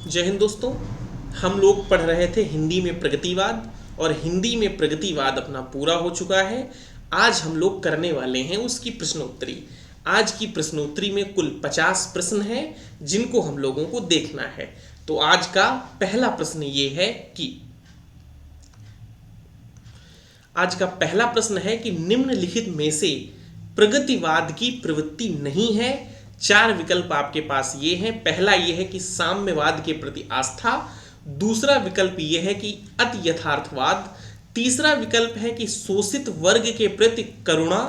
जय हिंद दोस्तों। हम लोग पढ़ रहे थे हिंदी में प्रगतिवाद और हिंदी में प्रगतिवाद अपना पूरा हो चुका है। आज हम लोग करने वाले हैं उसकी प्रश्नोत्तरी। आज की प्रश्नोत्तरी में कुल 50 प्रश्न हैं जिनको हम लोगों को देखना है। तो आज का पहला प्रश्न ये है कि आज का पहला प्रश्न है कि निम्नलिखित में से प्रगतिवाद की प्रवृत्ति नहीं है। 4 विकल्प आपके पास ये हैं। पहला ये है कि साम्यवाद के प्रति आस्था, दूसरा विकल्प ये है कि अति यथार्थवाद, तीसरा विकल्प है कि शोषित वर्ग के प्रति करुणा,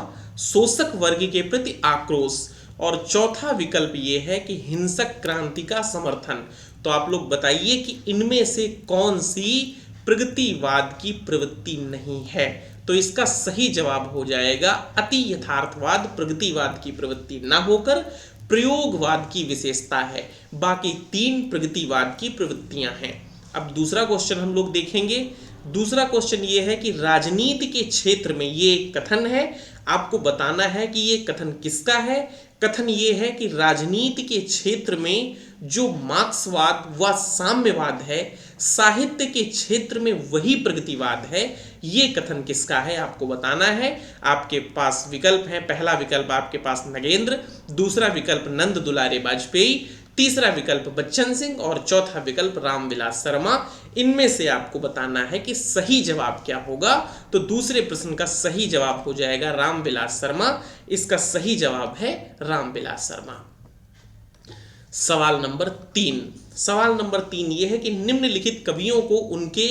शोषक वर्ग के प्रति आक्रोश, और चौथा विकल्प ये है कि हिंसक क्रांति का समर्थन। तो आप लोग बताइए कि इनमें से कौन सी प्रगतिवाद की प्रवृत्ति नहीं है। तो इसका सही जवाब हो जाएगा अति यथार्थवाद प्रगतिवाद की प्रवृत्ति ना होकर प्रयोगवाद की विशेषता है। बाकी 3 प्रगतिवाद की प्रवृत्तियां हैं। अब दूसरा क्वेश्चन हम लोग देखेंगे। दूसरा क्वेश्चन ये है कि राजनीति के क्षेत्र में ये एक कथन है, आपको बताना है कि ये कथन किसका है। कथन ये है कि राजनीति के क्षेत्र में जो मार्क्सवाद व साम्यवाद है, साहित्य के क्षेत्र में वही प्रगतिवाद है। ये कथन किसका है आपको बताना है। आपके पास विकल्प हैं। पहला विकल्प आपके पास नगेंद्र, दूसरा विकल्प नंद दुलारे वाजपेयी, तीसरा विकल्प बच्चन सिंह और चौथा विकल्प रामविलास शर्मा। इनमें से आपको बताना है कि सही जवाब क्या होगा। तो दूसरे प्रश्न का सही जवाब हो जाएगा रामविलास शर्मा। इसका सही जवाब है रामविलास शर्मा। सवाल नंबर 3। सवाल नंबर 3 ये है कि निम्नलिखित कवियों को उनके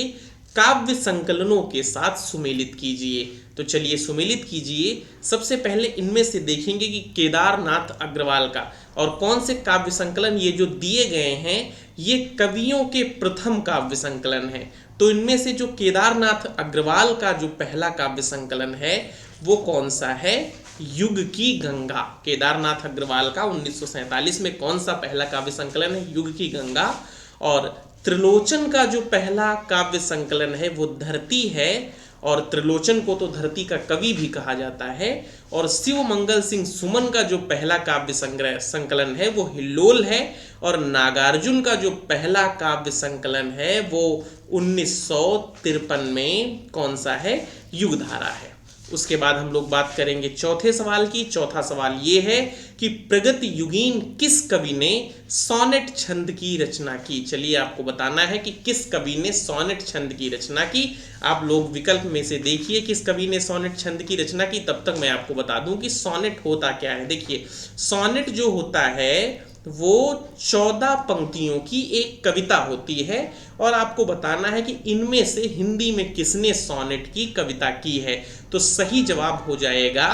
काव्य संकलनों के साथ सुमेलित कीजिए। तो चलिए सुमेलित कीजिए। सबसे पहले इनमें से देखेंगे कि केदारनाथ अग्रवाल का और कौन से काव्य संकलन ये जो दिए गए हैं ये कवियों के प्रथम काव्य संकलन है। तो इनमें से जो केदारनाथ अग्रवाल का जो पहला काव्य संकलन है वो कौन सा है? युग की गंगा। केदारनाथ अग्रवाल का 1947 में कौन सा पहला काव्य संकलन है? युग की गंगा। और त्रिलोचन का जो पहला काव्य संकलन है वो धरती है, और त्रिलोचन को तो धरती का कवि भी कहा जाता है। और शिव मंगल सिंह सुमन का जो पहला काव्य संकलन है वो हिल्लोल है। और नागार्जुन का जो पहला काव्य संकलन है वो 1953 में कौन सा है? युगधारा है। उसके बाद हम लोग बात करेंगे चौथे सवाल की। चौथा सवाल ये है कि प्रगति युगीन किस कवि ने सोनेट छंद की रचना की। चलिए आपको बताना है कि किस कवि ने सोनेट छंद की रचना की। आप लोग विकल्प में से देखिए किस कवि ने सोनेट छंद की रचना की। तब तक मैं आपको बता दूं कि सोनेट होता क्या है। देखिए सोनेट जो होता है वो 14 पंक्तियों की एक कविता होती है, और आपको बताना है कि इनमें से हिंदी में किसने सोनेट की कविता की है। तो सही जवाब हो जाएगा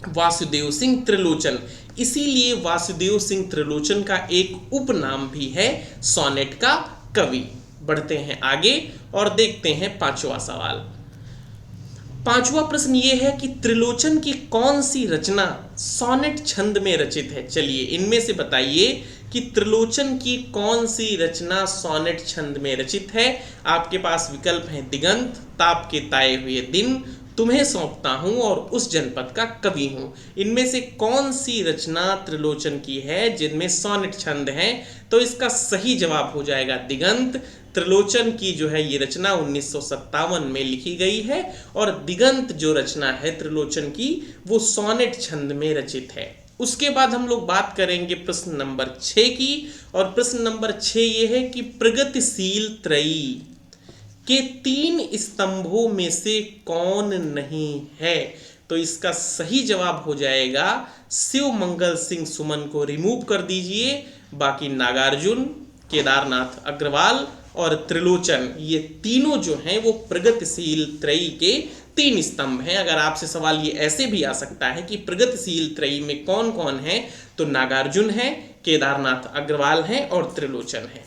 वासुदेव सिंह त्रिलोचन। इसीलिए वासुदेव सिंह त्रिलोचन का एक उपनाम भी है सोनेट का कवि। बढ़ते हैं आगे और देखते हैं 5वां सवाल। 5वां प्रश्न ये है कि त्रिलोचन की कौन सी रचना सोनेट छंद में रचित है। चलिए इनमें से बताइए कि त्रिलोचन की कौन सी रचना सोनेट छंद में रचित है। आपके पास विकल्प हैं दिगंत, ताप के ताए हुए दिन, तुम्हें सौंपता हूं और उस जनपद का कवि हूं। इनमें से कौन सी रचना त्रिलोचन की है जिनमें सोनेट छंद है? तो इसका सही जवाब हो जाएगा दिगंत। त्रिलोचन की जो है ये रचना 1957 में लिखी गई है, और दिगंत जो रचना है त्रिलोचन की वो सोनेट छंद में रचित है। उसके बाद हम लोग बात करेंगे प्रश्न नंबर 6 की। और प्रश्न नंबर 6 ये है कि प्रगतिशील त्रयी के 3 स्तंभों में से कौन नहीं है। तो इसका सही जवाब हो जाएगा शिव मंगल सिंह सुमन को रिमूव कर दीजिए। बाकी नागार्जुन, केदारनाथ अग्रवाल और त्रिलोचन ये तीनों जो हैं वो प्रगतिशील त्रयी के 3 स्तंभ हैं। अगर आपसे सवाल ये ऐसे भी आ सकता है कि प्रगतिशील त्रयी में कौन कौन है, तो नागार्जुन है, केदारनाथ अग्रवाल है और त्रिलोचन है।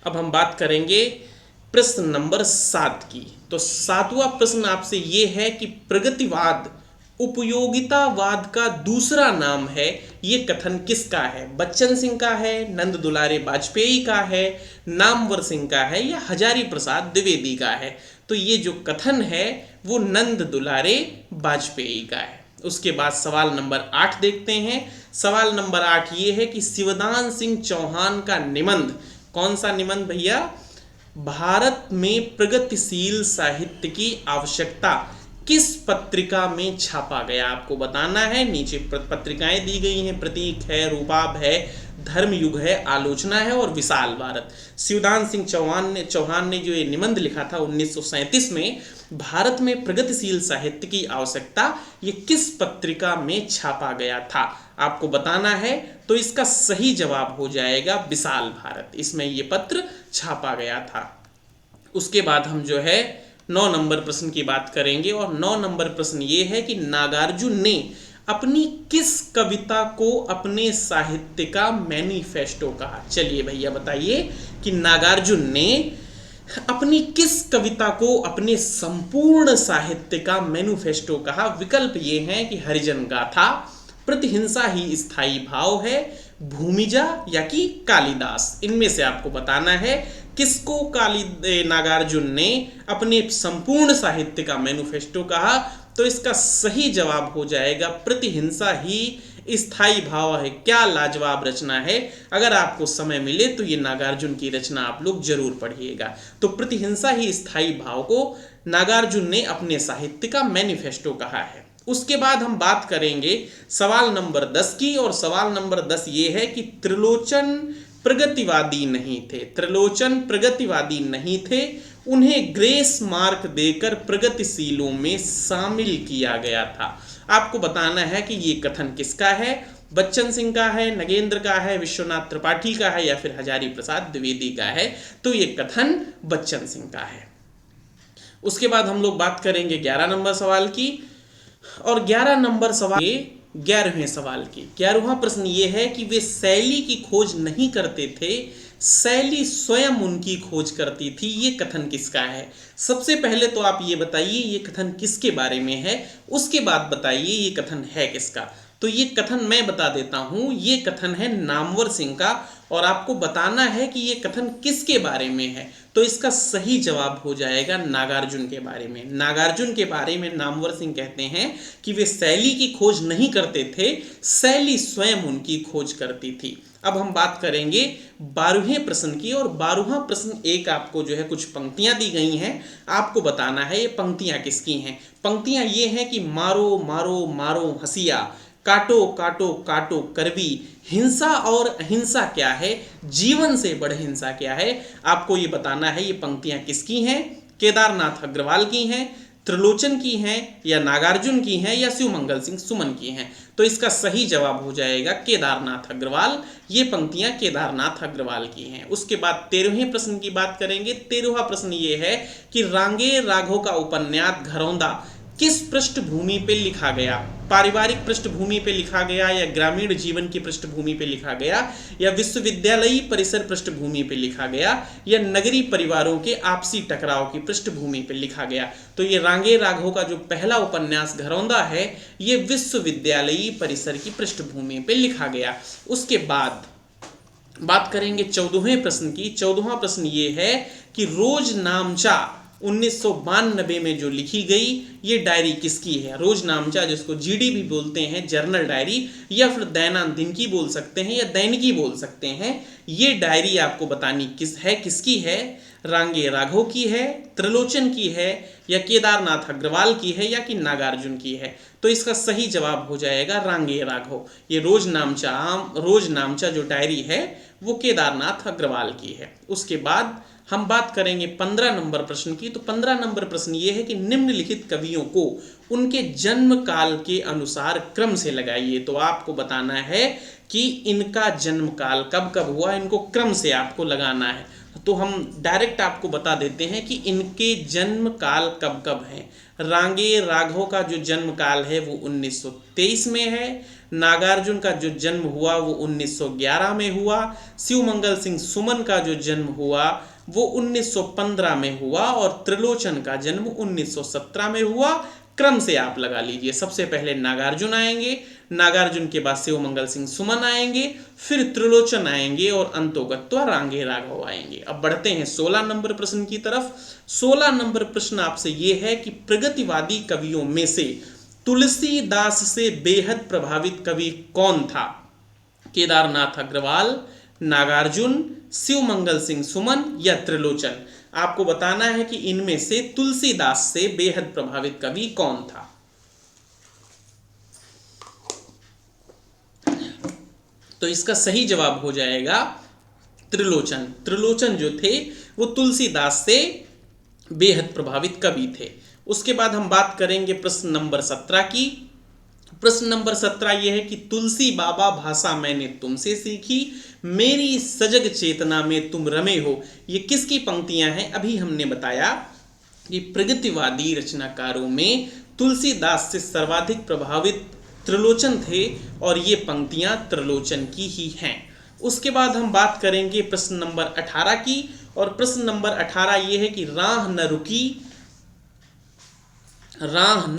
अब हम बात करेंगे प्रश्न नंबर 7 की। तो 7वां प्रश्न आपसे ये है कि प्रगतिवाद उपयोगितावाद का दूसरा नाम है। ये कथन किसका है? बच्चन सिंह का है, नंद दुलारे वाजपेयी का है, नामवर सिंह का है, या हजारी प्रसाद द्विवेदी का है। तो ये जो कथन है वो नंद दुलारे वाजपेयी का है। उसके बाद सवाल नंबर 8 देखते हैं। सवाल नंबर 8 ये है कि शिवदान सिंह चौहान का निबंध कौन सा निबंध भैया? भारत में प्रगतिशील साहित्य की आवश्यकता किस पत्रिका में छापा गया, आपको बताना है। नीचे पत्रिकाएं दी गई हैं, प्रतीक है, रूबाब है, धर्मयुग है, आलोचना है और विशाल भारत। शिवदान सिंह चौहान ने जो ये निबंध लिखा था 1937 में, भारत में प्रगतिशील साहित्य की आवश्यकता, ये किस पत्रिका में छापा गया था, आपको बताना है। तो इसका सही जवाब हो जाएगा विशाल भारत, इसमें ये पत्र छापा गया था। उसके बाद हम जो है 9 नंबर प्रश्न की बात करेंगे और 9 नंबर प्रश्न ये है कि नागार्जुन ने अपनी किस कविता को अपने साहित्य का मैनिफेस्टो कहा। चलिए भैया बताइए कि नागार्जुन ने अपनी किस कविता को अपने संपूर्ण साहित्य का मैनिफेस्टो कहा। विकल्प ये हैं कि हरिजन गाथा, प्रतिहिंसा ही स्थायी भाव है, भूमिजा या कि कालिदास। इनमें से आपको बताना है किसको नागार्जुन ने अपने संपूर्ण साहित्य का मैनिफेस्टो कहा। तो इसका सही जवाब हो जाएगा प्रतिहिंसा ही स्थायी भाव है। क्या लाजवाब रचना है, अगर आपको समय मिले तो ये नागार्जुन की रचना आप लोग जरूर पढ़िएगा। तो प्रतिहिंसा ही स्थायी भाव को नागार्जुन ने अपने साहित्य का मैनिफेस्टो कहा है। उसके बाद हम बात करेंगे सवाल नंबर 10 की, और सवाल नंबर 10 ये है कि त्रिलोचन प्रगतिवादी नहीं थे। त्रिलोचन प्रगतिवादी नहीं थे, उन्हें ग्रेस मार्क देकर प्रगतिशीलों में शामिल किया गया था। आपको बताना है कि ये कथन किसका है, बच्चन सिंह का है, नगेंद्र का है, विश्वनाथ त्रिपाठी का है या फिर हजारी प्रसाद द्विवेदी का है। तो ये कथन बच्चन सिंह का है। उसके बाद हम लोग बात करेंगे 11 नंबर सवाल की, और 11 नंबर सवाल 11वें सवाल की 11वां प्रश्न ये है कि वे शैली की खोज नहीं करते थे, शैली स्वयं उनकी खोज करती थी। ये कथन किसका है? सबसे पहले तो आप ये बताइए ये कथन किसके बारे में है, उसके बाद बताइए ये कथन है किसका। तो ये कथन मैं बता देता हूं, ये कथन है नामवर सिंह का, और आपको बताना है कि ये कथन किसके बारे में है। तो इसका सही जवाब हो जाएगा नागार्जुन के बारे में। नागार्जुन के बारे में नामवर सिंह कहते हैं कि वे शैली की खोज नहीं करते थे, शैली स्वयं उनकी खोज करती थी। अब हम बात करेंगे 12वें प्रश्न की, और 12वां प्रश्न एक आपको जो है कुछ पंक्तियां दी गई हैं, आपको बताना है ये पंक्तियां किसकी हैं। पंक्तियां ये हैं कि मारो मारो मारो हंसिया, काटो काटो काटो करवी, हिंसा और अहिंसा क्या है, जीवन से बड़ हिंसा क्या है। आपको ये बताना है ये पंक्तियां किसकी हैं, केदारनाथ अग्रवाल की हैं, त्रिलोचन की हैं, या नागार्जुन की हैं, या शिवमंगल सिंह सुमन की हैं। तो इसका सही जवाब हो जाएगा केदारनाथ अग्रवाल। ये पंक्तियां केदारनाथ अग्रवाल की हैं। उसके बाद 13वें प्रश्न की बात करेंगे। 13वां प्रश्न ये है कि रांगे राघव का उपन्यास घरौंदा किस पृष्ठभूमि पे लिखा गया, पारिवारिक पृष्ठभूमि पे लिखा गया, या ग्रामीण जीवन की पृष्ठभूमि पे लिखा गया, या विश्वविद्यालयी परिसर पृष्ठभूमि पे लिखा गया, या नगरीय परिवारों के आपसी टकराव की पृष्ठभूमि पे लिखा गया। तो ये रांगे राघव का जो पहला उपन्यास घरौंदा है, ये विश्वविद्यालयी परिसर की पृष्ठभूमि पे लिखा गया। उसके बाद बात करेंगे 14वें प्रश्न की। 14वां प्रश्न ये है कि रोज नामचा 1992 में जो लिखी गई ये डायरी किसकी है। रोज नामचा जिसको जीडी भी बोलते हैं, जर्नल डायरी, या फिर दैनिकी बोल सकते हैं, या दैनिकी बोल सकते हैं। ये डायरी आपको बतानी किसकी है, रांगे राघव की है, त्रिलोचन की है, या केदारनाथ अग्रवाल की है, या कि नागार्जुन की है। तो इसका सही जवाब हो जाएगा रांगे राघव। ये रोज नामचा जो डायरी है वो केदारनाथ अग्रवाल की है। उसके बाद हम बात करेंगे 15 नंबर प्रश्न की। तो 15 नंबर प्रश्न ये है कि निम्नलिखित कवियों को उनके जन्म काल के अनुसार क्रम से लगाइए। तो आपको बताना है कि इनका जन्म काल कब कब हुआ, इनको क्रम से आपको लगाना है। तो हम डायरेक्ट आपको बता देते हैं कि इनके जन्म काल कब कब हैं। रांगे राघव का जो जन्म काल है वो 1923 में है, नागार्जुन का जो जन्म हुआ वो 1911 में हुआ, शिवमंगल सिंह सुमन का जो जन्म हुआ वो 1915 में हुआ, और त्रिलोचन का जन्म 1917 में हुआ। क्रम से आप लगा लीजिए, सबसे पहले नागार्जुन आएंगे, नागार्जुन के बाद शिवमंगल सिंह सुमन आएंगे, फिर त्रिलोचन आएंगे, और अंतोगत्वा रांगे राघव आएंगे। अब बढ़ते हैं 16 नंबर प्रश्न की तरफ। 16 नंबर प्रश्न आपसे ये है कि प्रगतिवादी कवियों में से तुलसीदास से बेहद प्रभावित कवि कौन था। केदारनाथ अग्रवाल, नागार्जुन, शिव मंगल सिंह सुमन या त्रिलोचन। आपको बताना है कि इनमें से तुलसीदास से बेहद प्रभावित कवि कौन था। तो इसका सही जवाब हो जाएगा त्रिलोचन। त्रिलोचन जो थे वो तुलसीदास से बेहद प्रभावित कवि थे। उसके बाद हम बात करेंगे प्रश्न नंबर 17 की। प्रश्न नंबर 17 यह है कि तुलसी बाबा भाषा मैंने तुमसे सीखी, मेरी सजग चेतना में तुम रमे हो, ये किसकी पंक्तियां हैं। अभी हमने बताया कि प्रगतिवादी रचनाकारों में तुलसीदास से सर्वाधिक प्रभावित त्रिलोचन थे और ये पंक्तियां त्रिलोचन की ही हैं। उसके बाद हम बात करेंगे प्रश्न नंबर 18 की, और प्रश्न नंबर 18 ये है कि राह न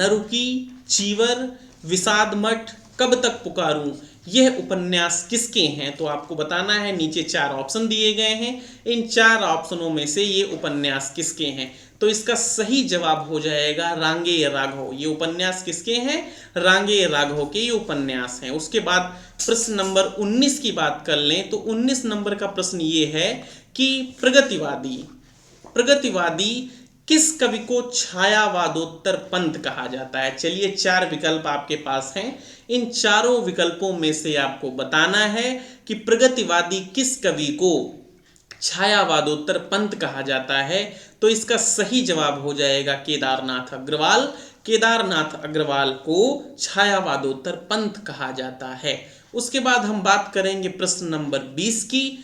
रुकी, चीवर, विषाद मठ, कब तक पुकारूं, यह उपन्यास किसके हैं। तो आपको बताना है, नीचे 4 ऑप्शन दिए गए हैं, इन 4 ऑप्शनों में से ये उपन्यास किसके हैं। तो इसका सही जवाब हो जाएगा रांगेय राघव। ये उपन्यास किसके हैं, रांगेय राघव के ये उपन्यास हैं। उसके बाद प्रश्न नंबर 19 की बात कर लें तो 19 नंबर का प्रश्न ये है कि प्रगतिवादी किस कवि को छायावादोत्तर पंथ कहा जाता है। चलिए 4 विकल्प आपके पास हैं, इन चारों विकल्पों में से आपको बताना है कि प्रगतिवादी किस कवि को छायावादोत्तर पंथ कहा जाता है। तो इसका सही जवाब हो जाएगा केदारनाथ अग्रवाल। केदारनाथ अग्रवाल को छायावादोत्तर पंथ कहा जाता है। उसके बाद हम बात करेंगे प्रश्न नंबर 20 की,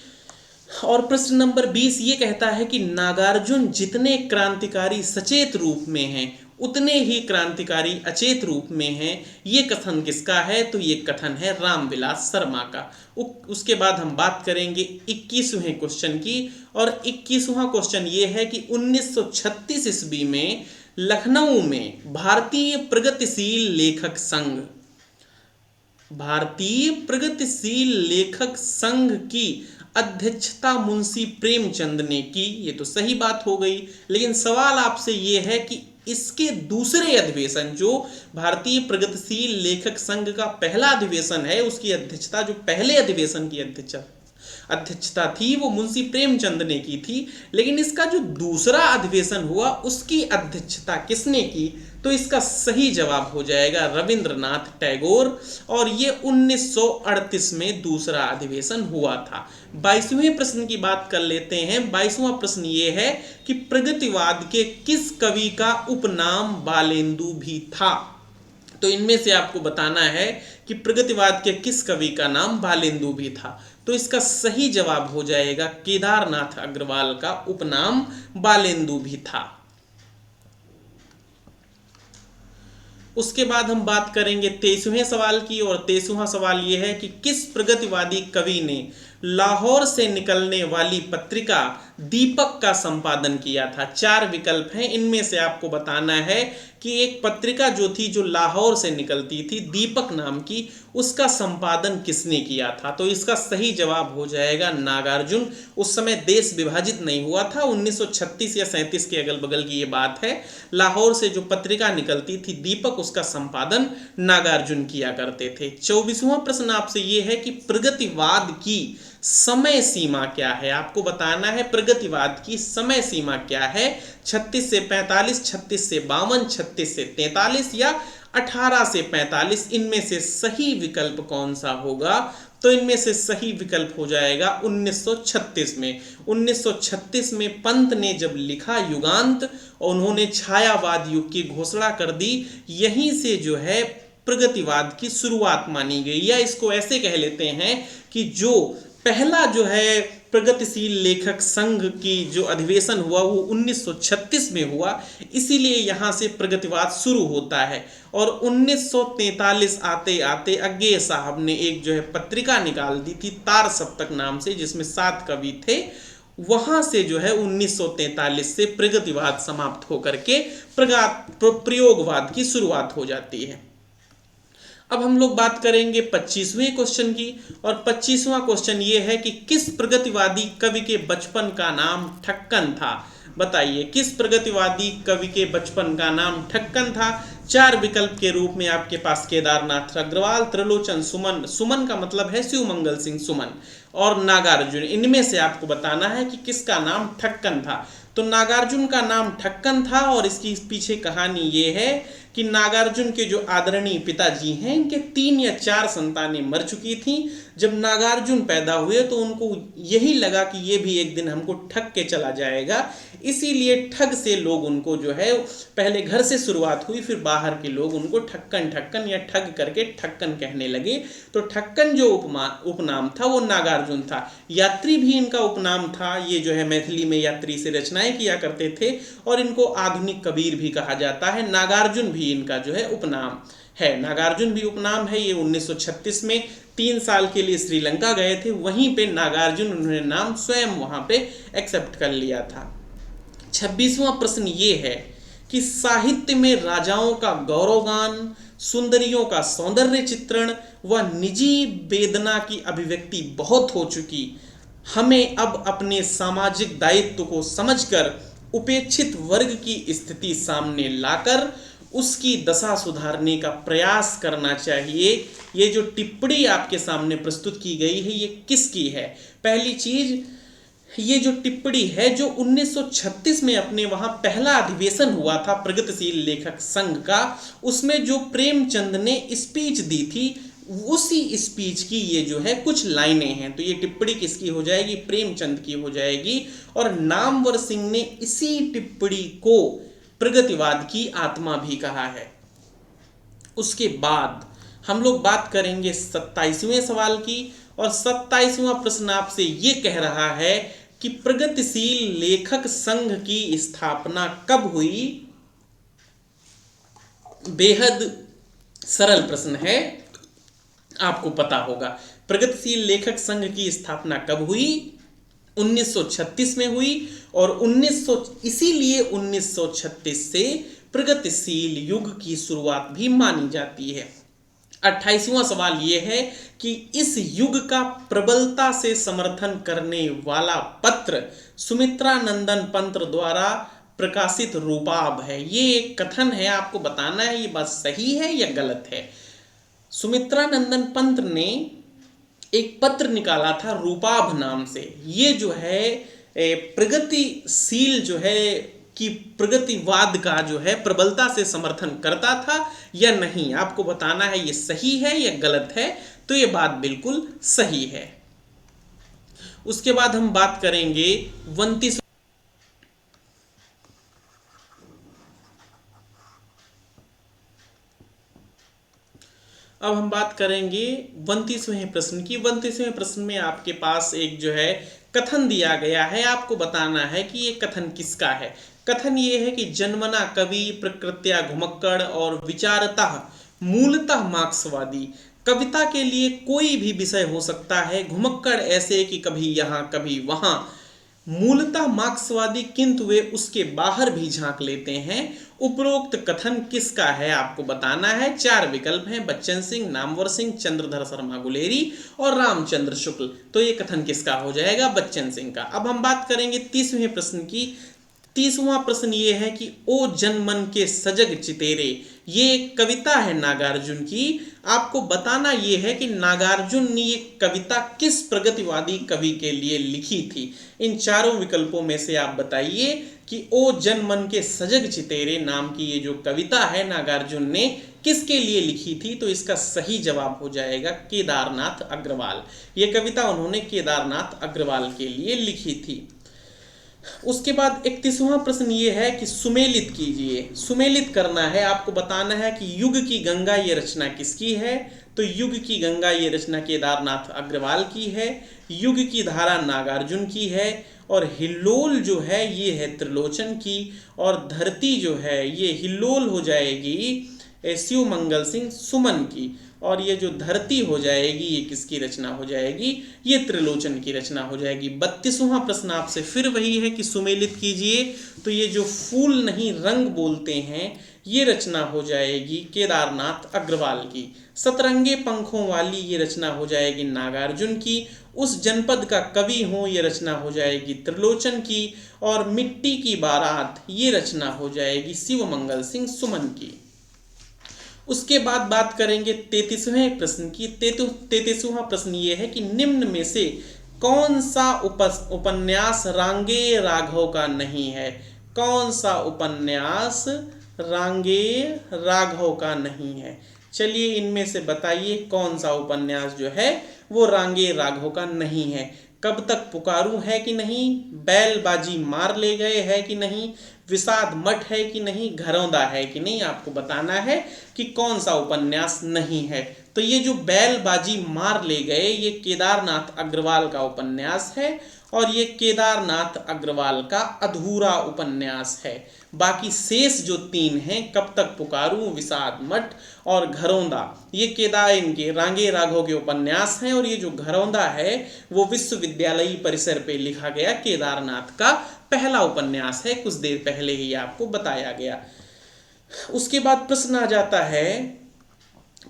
और प्रश्न नंबर 20 ये कहता है कि नागार्जुन जितने क्रांतिकारी सचेत रूप में हैं उतने ही क्रांतिकारी अचेत रूप में हैं, ये कथन किसका है। तो ये कथन है रामविलास शर्मा का। उसके बाद हम बात करेंगे 21वें क्वेश्चन की, और 21वां क्वेश्चन ये है कि 1936 ईस्वी में लखनऊ में भारतीय प्रगतिशील लेखक संघ की अध्यक्षता मुंशी प्रेमचंद ने की। ये तो सही बात हो गई, लेकिन सवाल आपसे ये है कि इसके दूसरे अधिवेशन, जो भारतीय प्रगतिशील लेखक संघ का पहला अधिवेशन है, उसकी अध्यक्षता, जो पहले अधिवेशन की अध्यक्षता थी वो मुंशी प्रेमचंद ने की थी, लेकिन इसका जो दूसरा अधिवेशन हुआ उसकी अध्यक्षता किसने की। तो इसका सही जवाब हो जाएगा रविंद्रनाथ टैगोर, और ये 1938 में दूसरा अधिवेशन हुआ था। 22वें प्रश्न की बात कर लेते हैं। 22वां प्रश्न ये है कि प्रगतिवाद के किस कवि का उपनाम बालेंदु भी था। तो इनमें से आपको बताना है कि प्रगतिवाद के किस कवि का नाम बालेंदु भी था। तो इसका सही जवाब हो जाएगा केदारनाथ अग्रवाल का उपनाम बालेंदु भी था। उसके बाद हम बात करेंगे 23वें सवाल की, और 23वां सवाल यह है कि किस प्रगतिवादी कवि ने लाहौर से निकलने वाली पत्रिका दीपक का संपादन किया था। 4 विकल्प हैं, इनमें से आपको बताना है कि एक पत्रिका जो थी, जो लाहौर से निकलती थी, दीपक नाम की, उसका संपादन किसने किया था। तो इसका सही जवाब हो जाएगा नागार्जुन। उस समय देश विभाजित नहीं हुआ था, 1936 या 37 के अगल बगल की ये बात है। लाहौर से जो पत्रिका निकलती थी दीपक, उसका संपादन नागार्जुन किया करते थे। 24वां प्रश्न आपसे ये है कि प्रगतिवाद की समय सीमा क्या है। आपको बताना है प्रगतिवाद की समय सीमा क्या है। 36 से 45, 36 से 52, 36 से 43 या 18 से 45, इनमें से सही विकल्प कौन सा होगा। तो इनमें से सही विकल्प हो जाएगा 1936 में। 1936 में पंत ने जब लिखा युगांत, और उन्होंने छायावाद युग की घोषणा कर दी, यहीं से जो है प्रगतिवाद की शुरुआत मानी गई। या इसको ऐसे कह लेते हैं कि जो पहला जो है प्रगतिशील लेखक संघ की जो अधिवेशन हुआ वो 1936 में हुआ, इसीलिए यहाँ से प्रगतिवाद शुरू होता है। और 1943 आते आते अज्ञेय साहब ने एक जो है पत्रिका निकाल दी थी तार सप्तक नाम से, जिसमें 7 कवि थे। वहां से जो है 1943 से प्रगतिवाद समाप्त होकर के प्रयोगवाद की शुरुआत हो जाती है। अब हम लोग बात करेंगे 25वें क्वेश्चन की, और 25वां क्वेश्चन ये है कि किस प्रगतिवादी कवि के बचपन का नाम ठक्कन था। बताइए किस प्रगतिवादी कवि के बचपन का नाम ठक्कन था। 4 विकल्प के रूप में आपके पास केदारनाथ अग्रवाल, त्रिलोचन सुमन, सुमन का मतलब है शिव मंगल सिंह सुमन, और नागार्जुन, इनमें से आपको बताना है कि किसका नाम ठक्कन था। तो नागार्जुन का नाम ठक्कन था और इसकी पीछे कहानी ये है कि नागार्जुन के जो आदरणीय पिताजी हैं, इनके 3 या 4 संतानें मर चुकी थीं। जब नागार्जुन पैदा हुए तो उनको यही लगा कि ये भी एक दिन हमको ठग के चला जाएगा, इसीलिए ठग से लोग उनको जो है, पहले घर से शुरुआत हुई, फिर बाहर के लोग उनको ठक्कन ठक्कन या ठग करके ठक्कन कहने लगे। तो ठक्कन जो उपनाम था वो नागार्जुन था। यात्री भी इनका उपनाम था। ये जो है मैथिली में यात्री से रचनाएं किया करते थे और इनको आधुनिक कबीर भी कहा जाता है। नागार्जुन भी इनका जो है उपनाम है। नागार्जुन भी उपनाम है। ये 1936 में 3 साल के लिए श्रीलंका गए थे, वहीं पे नागार्जुन उन्होंने नाम स्वयं वहां पे एक्सेप्ट कर लिया था। 26वां प्रश्न ये है कि साहित्य में राजाओं का गौरवगान, सुंदरियों का सौंदर्य चित्रण व निजी वेदना की अभिव्यक्ति बहुत हो चुकी। हमें अब अपने सामाजिक दायित्व को समझकर उपेक्षित वर्ग की स्थिति सामने लाकर उसकी दशा सुधारने का प्रयास करना चाहिए। ये जो टिप्पणी आपके सामने प्रस्तुत की गई है, ये किसकी है? पहली चीज, ये जो टिप्पणी है जो 1936 में अपने वहां पहला अधिवेशन हुआ था प्रगतिशील लेखक संघ का, उसमें जो प्रेमचंद ने स्पीच दी थी, उसी स्पीच की ये जो है कुछ लाइनें हैं। तो ये टिप्पणी किसकी हो जाएगी? प्रेमचंद की हो जाएगी। और नामवर सिंह ने इसी टिप्पणी को प्रगतिवाद की आत्मा भी कहा है। उसके बाद हम लोग बात करेंगे 27वें सवाल की, और 27वां प्रश्न आपसे ये कह रहा है कि प्रगतिशील लेखक संघ की स्थापना कब हुई? बेहद सरल प्रश्न है, आपको पता होगा। प्रगतिशील लेखक संघ की स्थापना कब हुई? 1936 में हुई। और इसीलिए 1936 से प्रगतिशील युग की शुरुआत भी मानी जाती है। 28वां सवाल यह है कि इस युग का प्रबलता से समर्थन करने वाला पत्र सुमित्रा नंदन पंत द्वारा प्रकाशित रूपाभ है। ये एक कथन है, आपको बताना है ये बात सही है या गलत है। सुमित्रा नंदन पंत ने एक पत्र निकाला था रूपाभ नाम से। ये जो है प्रगतिशील जो है कि प्रगतिवाद का जो है प्रबलता से समर्थन करता था या नहीं, आपको बताना है ये सही है या गलत है। तो ये बात बिल्कुल सही है। उसके बाद हम बात करेंगे 29। अब हम बात करेंगे 29वें प्रश्न की। 29वें प्रश्न में आपके पास एक जो है कथन दिया गया है, आपको बताना है कि ये कथन किसका है। कथन ये है कि जन्मना कवि प्रकृत्या घुमक्कड़ और विचारतः मूलतः मार्क्सवादी। कविता के लिए कोई भी विषय हो सकता है, घुमक्कड़ ऐसे कि कभी यहाँ कभी वहाँ, मूलतः मार्क्सवादी किंतु वे उसके बाहर भी झांक लेते हैं। उपरोक्त कथन किसका है, आपको बताना है। 4 विकल्प हैं, बच्चन सिंह, नामवर सिंह, चंद्रधर शर्मा गुलेरी और रामचंद्र शुक्ल। तो ये कथन किसका हो जाएगा? बच्चन सिंह का। अब हम बात करेंगे 30वें प्रश्न की। 30वां प्रश्न ये है कि ओ जनमन के सजग चितेरे, ये एक कविता है नागार्जुन की। आपको बताना ये है कि नागार्जुन ने ये कविता किस प्रगतिवादी कवि के लिए लिखी थी। इन चारों विकल्पों में से आप बताइए कि ओ जनमन के सजग चितेरे नाम की ये जो कविता है नागार्जुन ने किसके लिए लिखी थी। तो इसका सही जवाब हो जाएगा केदारनाथ अग्रवाल। ये कविता उन्होंने केदारनाथ अग्रवाल के लिए लिखी थी। उसके बाद 31वां प्रश्न ये है कि सुमेलित कीजिए। सुमेलित करना है, आपको बताना है कि युग की गंगा ये रचना किसकी है। तो युग की गंगा ये रचना केदारनाथ अग्रवाल की है। युग की धारा नागार्जुन की है। और हिल्लोल जो है ये है त्रिलोचन की। और धरती जो है ये हिल्लोल हो जाएगी शिव मंगल सिंह सुमन की। और ये जो धरती हो जाएगी ये किसकी रचना हो जाएगी? ये त्रिलोचन की रचना हो जाएगी। 32वां प्रश्न आपसे फिर वही है कि सुमेलित कीजिए। तो ये जो फूल नहीं रंग बोलते हैं ये रचना हो जाएगी केदारनाथ अग्रवाल की। सतरंगे पंखों वाली ये रचना हो जाएगी नागार्जुन की। उस जनपद का कवि हूँ ये रचना हो जाएगी त्रिलोचन की। और मिट्टी की बारात ये रचना हो जाएगी शिव मंगल सिंह सुमन की। उसके बाद बात करेंगे 33वें प्रश्न की। 33वां प्रश्न ये है कि निम्न में से कौन सा उपन्यास रांगे राघव का नहीं है? कौन सा उपन्यास रांगे राघव का नहीं है? चलिए इनमें से बताइए कौन सा उपन्यास जो है वो रांगे राघव का नहीं है। कब तक पुकारूं है कि नहीं, बैलबाजी मार ले गए है कि नहीं, विषाद मठ है कि नहीं, घरौंदा है कि नहीं, आपको बताना है कि कौन सा उपन्यास नहीं है। तो ये जो बैलबाजी मार ले गए ये केदारनाथ अग्रवाल का उपन्यास है और ये केदारनाथ अग्रवाल का अधूरा उपन्यास है। बाकी शेष जो 3 हैं, कब तक पुकारूं, विषाद मठ और घरौंदा, ये इनके रांगे राघव के उपन्यास हैं। और ये जो घरौंदा है वो विश्वविद्यालयी परिसर पे लिखा गया केदारनाथ का पहला उपन्यास है, कुछ देर पहले ही आपको बताया गया। उसके बाद प्रश्न आ जाता है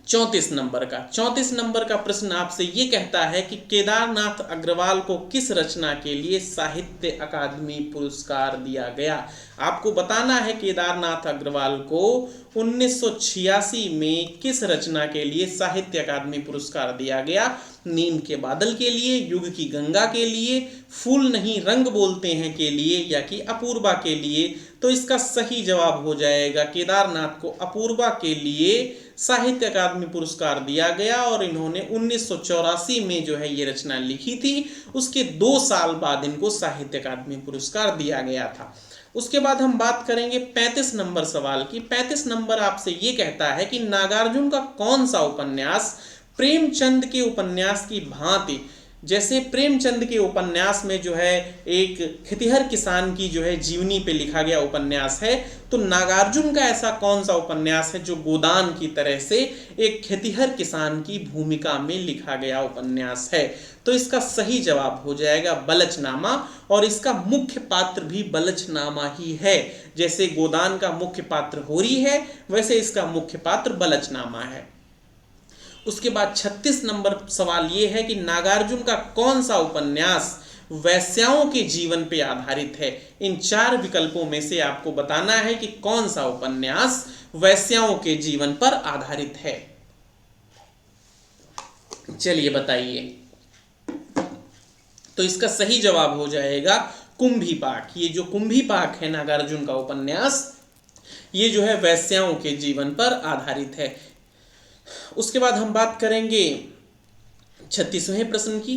34 नंबर का। 34 नंबर का प्रश्न आपसे ये कहता है कि केदारनाथ अग्रवाल को किस रचना के लिए साहित्य अकादमी पुरस्कार दिया गया? आपको बताना है केदारनाथ अग्रवाल को 1986 में किस रचना के लिए साहित्य अकादमी पुरस्कार दिया गया? नींद के बादल के लिए, युग की गंगा के लिए, फूल नहीं रंग बोलते हैं के लिए, या कि अपूर्वा के लिए? तो इसका सही जवाब हो जाएगा केदारनाथ को अपूर्वा के लिए साहित्य अकादमी पुरस्कार दिया गया और इन्होंने 1984 में जो है ये रचना लिखी थी। उसके 2 साल बाद इनको साहित्य अकादमी पुरस्कार दिया गया था। उसके बाद हम बात करेंगे 35 नंबर सवाल की। 35 नंबर आपसे ये कहता है कि नागार्जुन का कौन सा उपन्यास प्रेमचंद के उपन्यास की भांति, जैसे प्रेमचंद के उपन्यास में जो है एक खेतिहर किसान की जो है जीवनी पे लिखा गया उपन्यास है, तो नागार्जुन का ऐसा कौन सा उपन्यास है जो गोदान की तरह से एक खेतिहर किसान की भूमिका में लिखा गया उपन्यास है? तो इसका सही जवाब हो जाएगा बलचनामा, और इसका मुख्य पात्र भी बलचनामा ही है। जैसे गोदान का मुख्य पात्र होरी है, वैसे इसका मुख्य पात्र बलचनामा है। उसके बाद 36 नंबर सवाल ये है कि नागार्जुन का कौन सा उपन्यास वैश्याओं के जीवन पे आधारित है? इन 4 विकल्पों में से आपको बताना है कि कौन सा उपन्यास वैश्याओं के जीवन पर आधारित है। चलिए बताइए। तो इसका सही जवाब हो जाएगा कुंभीपाक। ये जो कुंभीपाक है नागार्जुन का उपन्यास, ये जो है वैश्याओं के जीवन पर आधारित है। उसके बाद हम बात करेंगे 36वें प्रश्न की।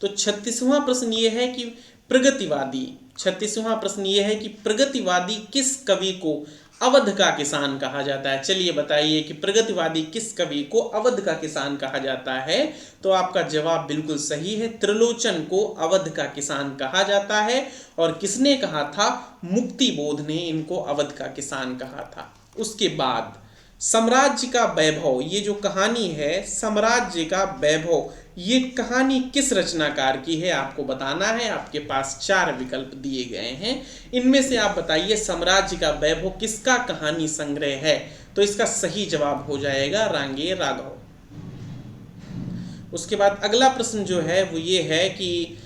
तो 36वां प्रश्न ये है कि प्रगतिवादी 36वां प्रश्न ये है कि प्रगतिवादी किस कवि को अवध का किसान कहा जाता है? चलिए बताइए कि प्रगतिवादी किस कवि को अवध का किसान कहा जाता है? तो आपका जवाब बिल्कुल सही है, त्रिलोचन को अवध का किसान कहा जाता है। और किसने कहा था? मुक्तिबोध ने इनको अवध का किसान कहा था। उसके बाद साम्राज्य का वैभव, ये जो कहानी है साम्राज्य का वैभव, ये कहानी किस रचनाकार की है? आपको बताना है। आपके पास 4 विकल्प दिए गए हैं, इनमें से आप बताइए साम्राज्य का वैभव किसका कहानी संग्रह है? तो इसका सही जवाब हो जाएगा रांगे राघव। उसके बाद अगला प्रश्न जो है वो ये है कि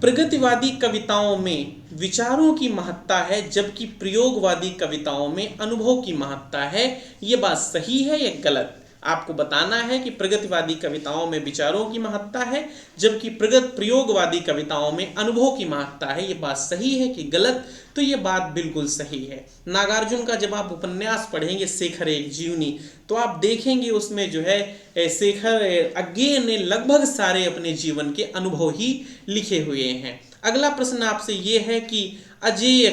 प्रगतिवादी कविताओं में विचारों की महत्ता है जबकि प्रयोगवादी कविताओं में अनुभव की महत्ता है। ये बात सही है या गलत? आपको बताना है कि प्रगतिवादी कविताओं में विचारों की महत्ता है जबकि प्रयोगवादी कविताओं में अनुभव की महत्ता है। ये बात सही है कि गलत? तो ये बात बिल्कुल सही है। नागार्जुन का जब आप उपन्यास पढ़ेंगे शेखर एक जीवनी, तो आप देखेंगे उसमें जो है शेखर अज्ञेय ने लगभग सारे अपने जीवन के अनुभव ही लिखे हुए हैं। अगला प्रश्न आपसे ये है कि अजेय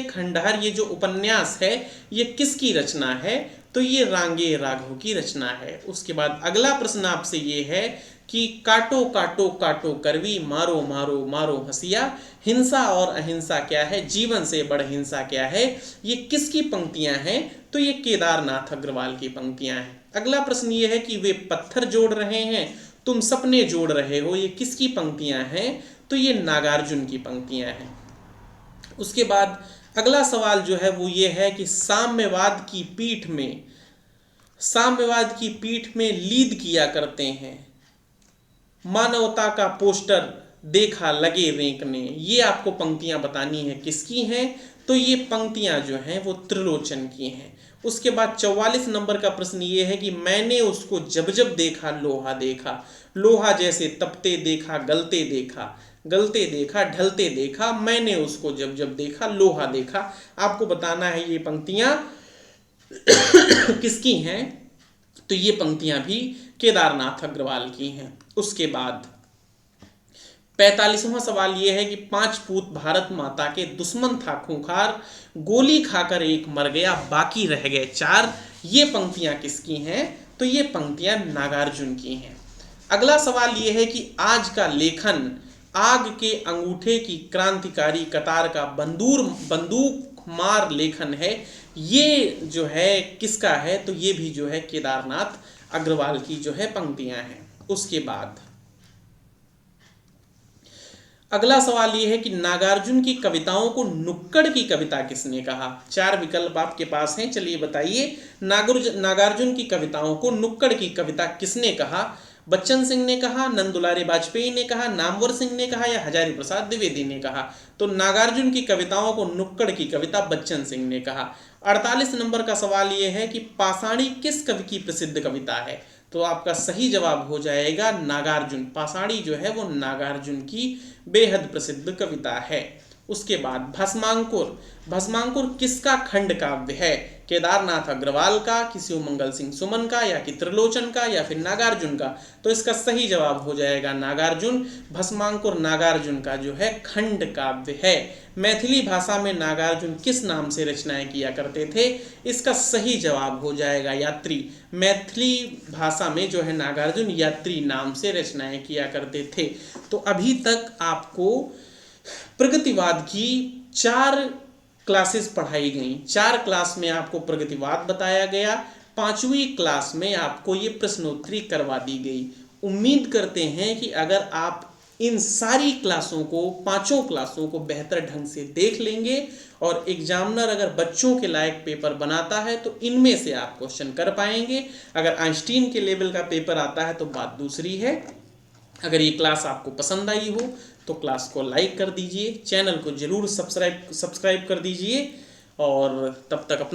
खंडहर ये जो उपन्यास है ये किसकी रचना है? तो ये रांगे राघव की रचना है। उसके बाद अगला प्रश्न आपसे ये है कि काटो काटो काटो करवी, मारो मारो मारो हंसिया, हिंसा और अहिंसा क्या है, जीवन से बड़ हिंसा क्या है, ये किसकी पंक्तियां हैं? तो ये केदारनाथ अग्रवाल की पंक्तियां हैं। अगला प्रश्न ये है कि वे पत्थर जोड़ रहे हैं, तुम सपने जोड़ रहे हो, ये किसकी पंक्तियां हैं? तो ये नागार्जुन की पंक्तियां हैं। उसके बाद अगला सवाल जो है वो ये है कि साम्यवाद की पीठ में लीद किया करते हैं, मानवता का पोस्टर देखा लगे रेंकने, ये आपको पंक्तियां बतानी है किसकी हैं? तो ये पंक्तियां जो हैं वो त्रिलोचन की हैं। उसके बाद 44 नंबर का प्रश्न ये है कि मैंने उसको जब जब देखा लोहा देखा, लोहा जैसे तपते देखा गलते देखा, गलते देखा ढलते देखा, मैंने उसको जब जब देखा लोहा देखा। आपको बताना है ये पंक्तियां किसकी हैं, तो ये पंक्तियां भी केदारनाथ अग्रवाल की हैं। उसके बाद 45वां सवाल यह है कि 5 पूत भारत माता के दुश्मन था खूंखार, गोली खाकर एक मर गया बाकी रह गए 4। ये पंक्तियां किसकी हैं, तो ये पंक्तियां नागार्जुन की हैं। अगला सवाल यह है कि आज का लेखन आग के अंगूठे की क्रांतिकारी कतार का बंदूक मार लेखन है, ये जो है किसका है, तो ये भी जो है केदारनाथ अग्रवाल की जो है पंक्तियां हैं। उसके बाद अगला सवाल यह है कि नागार्जुन की कविताओं को नुक्कड़ की कविता किसने कहा। 4 विकल्प आपके पास हैं, चलिए बताइए। नागार्जुन की कविताओं को नुक्कड़ की कविता किसने कहा। बच्चन सिंह ने कहा, नंदुलारे वाजपेयी ने कहा, नामवर सिंह ने कहा या हजारी प्रसाद द्विवेदी ने कहा। तो नागार्जुन की कविताओं को नुक्कड़ की कविता बच्चन सिंह ने कहा। 48 नंबर का सवाल यह है कि पाषाणी किस कवि की प्रसिद्ध कविता है, तो आपका सही जवाब हो जाएगा नागार्जुन। पाषाणी जो है वो नागार्जुन की बेहद प्रसिद्ध कविता है। उसके बाद भस्मांकुर, भस्मांकुर किसका खंड काव्य है, केदारनाथ अग्रवाल का, किसी मंगल सिंह सुमन का या कि त्रिलोचन का या फिर नागार्जुन का। तो इसका सही जवाब हो जाएगा नागार्जुन। भस्मांकुर नागार्जुन का जो है खंड काव्य है। मैथिली भाषा में नागार्जुन किस नाम से रचनाएं किया करते थे, इसका सही जवाब हो जाएगा यात्री। मैथिली भाषा में जो है नागार्जुन यात्री नाम से रचनाएं किया करते थे। तो अभी तक आपको प्रगतिवाद की 4 क्लासेस पढ़ाई गई। 4 क्लास में आपको प्रगतिवाद बताया गया, 5वीं क्लास में आपको ये प्रश्नोत्तरी करवा दी गई। उम्मीद करते हैं कि अगर आप इन सारी क्लासों को, 5 क्लासों को बेहतर ढंग से देख लेंगे और एग्जामिनर अगर बच्चों के लायक पेपर बनाता है तो इनमें से आप क्वेश्चन कर पाएंगे। अगर आइंस्टीन के लेवल का पेपर आता है तो बात दूसरी है। अगर ये क्लास आपको पसंद आई हो तो क्लास को लाइक कर दीजिए, चैनल को जरूर सब्सक्राइब कर दीजिए और तब तक अपना